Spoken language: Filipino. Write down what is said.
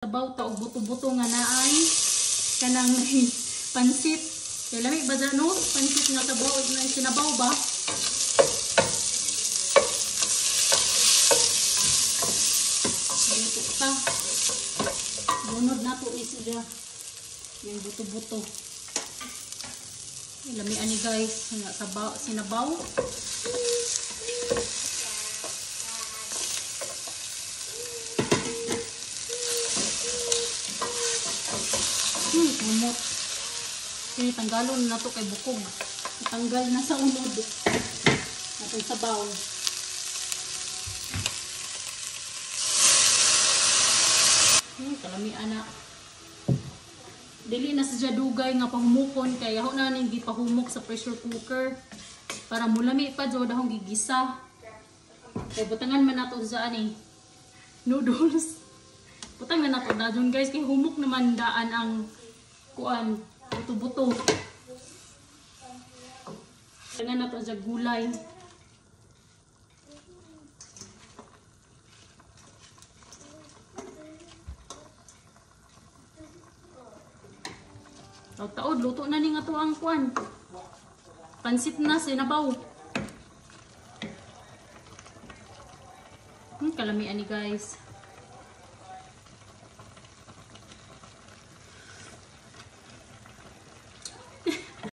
Sabaw ta og buto-buto nga naay kanang pansit. Kay lamig ba dyan, no? Pansit nga sabaw na sinabaw ba? Dito ta. Bunod na to isya. Yung buto-buto. Lami ani guys, nga sabaw sinabaw. Umot. Kini tanggalon na to kay bukog. Tanggal na sa unod. Atong sabaw. Kalami ana. Dili na sa dugay nga pahumukon kay ako na ning gipahumok sa pressure cooker para mulami pa jud dahong gigisa. Kay butangan man nato sa ani noodles. Butangan nato na dun guys kay humok naman daan ang kuan buto-buto. Butangan nato sa gulay. Taod, luto na ni nga to ang kuan. Pansit na sinabaw. Kalami ani guys.